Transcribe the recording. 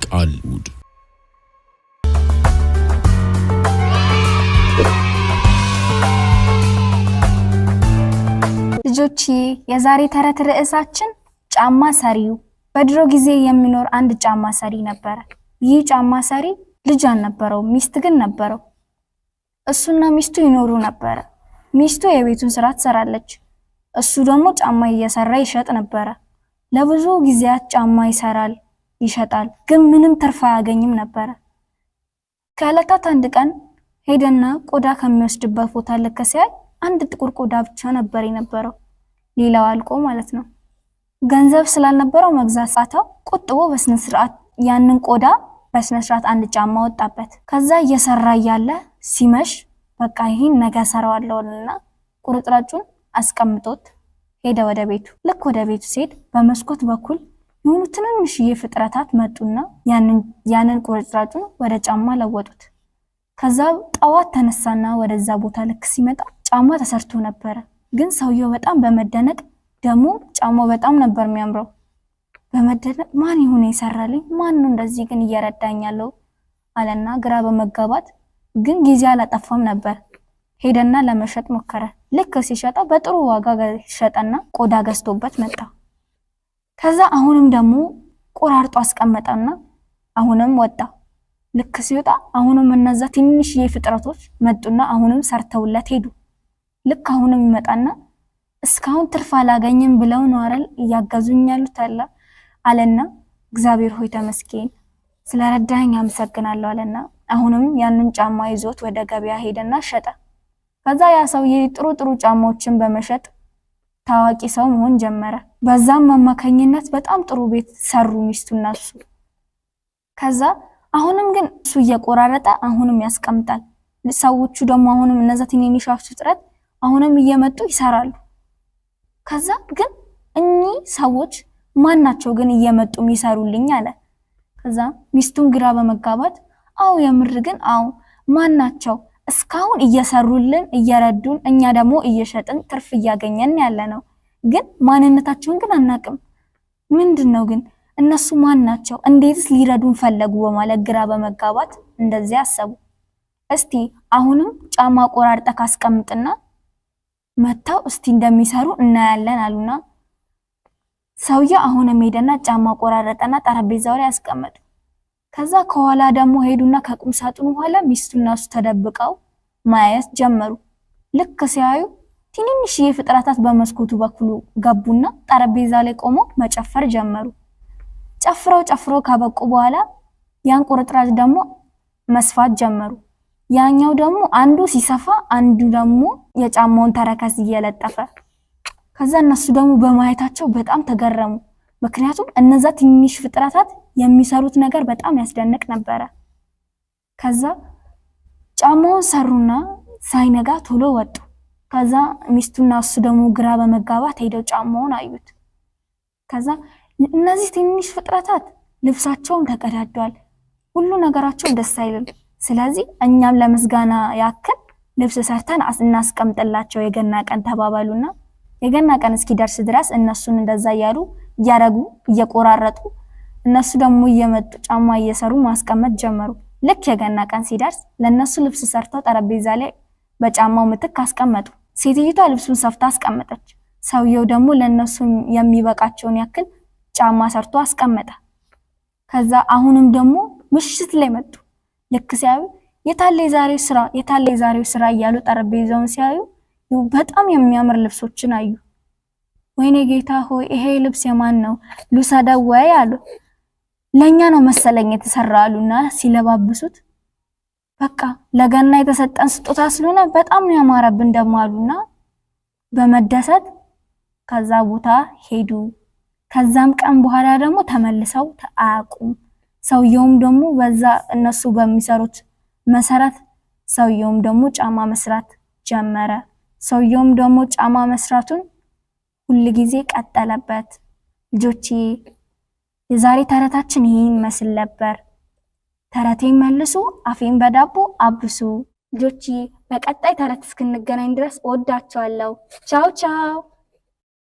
ቃልውድ ልጆች የዛሬ ተረት ርዕሳችን ጫማ ሰሪው። በድሮ ጊዜ የሚኖር አንድ ጫማ ሰሪ ነበር። ይህ ጫማ ሰሪ ልጅ አልነበረው፣ ሚስት ግን ነበረው። እሱና ሚስቱ ይኖሩ ነበር። ሚስቱ የቤቱን ስራ ትሰራለች፣ እሱ ደግሞ ጫማ እየሰራ ይሸጥ ነበር። ለብዙ ጊዜያት ጫማ ይሰራል ይሸጣል፣ ግን ምንም ትርፍ አያገኝም ነበር። ከዕለታት አንድ ቀን ሄደና ቆዳ ከሚወስድበት ቦታ ልክ ሲያይ አንድ ጥቁር ቆዳ ብቻ ነበር የነበረው፣ ሌላው አልቆ ማለት ነው። ገንዘብ ስላልነበረው መግዛት ሳተው ቁጥቦ በስነ ስርዓት ያንን ቆዳ በስነ ስርዓት አንድ ጫማ ወጣበት። ከዛ እየሰራ ያለ ሲመሽ በቃ ይሄን ነገ ሰራዋለሁና ቁርጥራጩን አስቀምጦት ሄደ ወደ ቤቱ። ልክ ወደ ቤቱ ሲሄድ በመስኮት በኩል የሆኑ ትንንሽዬ ፍጥረታት መጡና ያንን ቁርጥራጩን ወደ ጫማ ለወጡት። ከዛ ጠዋት ተነሳና ወደዛ ቦታ ልክ ሲመጣ ጫማ ተሰርቶ ነበር። ግን ሰውየው በጣም በመደነቅ ደግሞ ጫማው በጣም ነበር የሚያምረው። በመደነቅ ማን ይሁን ይሰራልኝ፣ ማን ነው እንደዚህ ግን እየረዳኛለው አለና ግራ በመጋባት ግን ጊዜ አላጠፋም ነበር። ሄደና ለመሸጥ ሞከረ። ልክ ሲሸጣ በጥሩ ዋጋ ሸጠና ቆዳ ገዝቶበት መጣ። ከዛ አሁንም ደግሞ ቆራርጦ አስቀመጠና አሁንም ወጣ። ልክ ሲወጣ አሁንም እነዛ ትንሽዬ ፍጥረቶች መጡና አሁንም ሰርተውለት ሄዱ። ልክ አሁንም ይመጣና እስካሁን ትርፍ አላገኝም ብለው ነው አይደል ያጋዙኝ ያሉት አለና እግዚአብሔር ሆይ ተመስገን ስለረዳኝ አመሰግናለሁ አለና አሁንም ያንን ጫማ ይዞት ወደ ገበያ ሄደና ሸጠ። ከዛ ያ ሰውዬ ጥሩ ጫማዎችን በመሸጥ ታዋቂ ሰው መሆን ጀመረ። በዛም አማካኝነት በጣም ጥሩ ቤት ሰሩ ሚስቱና እሱ። ከዛ አሁንም ግን እሱ እየቆራረጠ አሁንም ያስቀምጣል። ሰዎቹ ደግሞ አሁንም እነዛ ትንንሽ ፍጥረት አሁንም እየመጡ ይሰራሉ። ከዛ ግን እኚህ ሰዎች ማን ናቸው ግን እየመጡ የሚሰሩልኝ አለ። ከዛ ሚስቱን ግራ በመጋባት አው የምር ግን አው ማን ናቸው እስካሁን እየሰሩልን እየረዱን፣ እኛ ደግሞ እየሸጥን ትርፍ እያገኘን ያለነው፣ ግን ማንነታቸውን ግን አናቅም። ምንድነው ግን እነሱ ማን ናቸው? እንዴትስ ሊረዱን ፈለጉ? በማለት ግራ በመጋባት እንደዚህ አሰቡ። እስቲ አሁንም ጫማ ቆራርጠ ካስቀምጥና መታው እስቲ እንደሚሰሩ እናያለን አሉና ሰውዬው አሁንም ሄደና ጫማ ቆራረጠና ጠረጴዛው ላይ አስቀመጡ። ከዛ ከኋላ ደግሞ ሄዱና ከቁም ሳጥኑ ኋላ ሚስቱና እሱ ተደብቀው ማየት ጀመሩ። ልክ ሲያዩ ትንንሽዬ ፍጥረታት በመስኮቱ በኩል ገቡና ጠረጴዛ ላይ ቆሞ መጨፈር ጀመሩ። ጨፍረው ካበቁ በኋላ ያን ቁርጥራጭ ደግሞ መስፋት ጀመሩ። ያኛው ደግሞ አንዱ ሲሰፋ አንዱ ደግሞ የጫማውን ተረከዝ እየለጠፈ። ከዛ እነሱ ደግሞ በማየታቸው በጣም ተገረሙ። ምክንያቱም እነዛ ትንሽ ፍጥረታት የሚሰሩት ነገር በጣም ያስደንቅ ነበር። ከዛ ጫማውን ሰሩና ሳይነጋ ቶሎ ወጡ። ከዛ ሚስቱና እሱ ደግሞ ግራ በመጋባት ሄደው ጫማውን አዩት። ከዛ እነዚህ ትንሽ ፍጥረታት ልብሳቸውም ተቀዳዷል፣ ሁሉ ነገራቸው ደስ አይልም። ስለዚህ እኛም ለምስጋና ያክል ልብስ ሰርተን እናስቀምጥላቸው የገና ቀን ተባባሉና የገና ቀን እስኪደርስ ድረስ እነሱን እንደዛ ያረጉ እየቆራረጡ እነሱ ደግሞ እየመጡ ጫማ እየሰሩ ማስቀመጥ ጀመሩ። ልክ የገና ቀን ሲደርስ ለነሱ ልብስ ሰርተው ጠረጴዛ ላይ በጫማው ምትክ አስቀመጡ። ሴትዮዋ ልብሱን ሰፍታ አስቀመጠች። ሰውየው ደግሞ ለነሱ የሚበቃቸውን ያክል ጫማ ሰርቶ አስቀመጠ። ከዛ አሁንም ደግሞ ምሽት ላይ መጡ። ልክ ሲያዩ የታለ የዛሬው ስራ እያሉ ጠረጴዛውን ሲያዩ በጣም የሚያምር ልብሶችን አዩ። ወይኔ ጌታ ሆይ ይሄ ልብስ የማን ነው? ልውሰደው ወይ አሉ። ለኛ ነው መሰለኝ የተሰራ አሉና ሲለባብሱት በቃ ለገና የተሰጠን ስጦታ ስለሆነ በጣም ነው ያማረብን ደግሞ አሉና በመደሰት ከዛ ቦታ ሄዱ። ከዛም ቀን በኋላ ደግሞ ተመልሰው አያውቁም። ሰውየውም ደግሞ በዛ እነሱ በሚሰሩት መሰረት ሰውየውም ደግሞ ጫማ መስራት ጀመረ። ሰውየውም ደግሞ ጫማ መስራቱን ሁሉ ጊዜ ቀጠለበት። ልጆቼ የዛሬ ተረታችን ይሄን መስል ነበር። ተረቴን መልሱ፣ አፌን በዳቦ አብሱ። ልጆቼ በቀጣይ ተረት እስክንገናኝ ድረስ ወዳችኋለሁ። ቻው ቻው።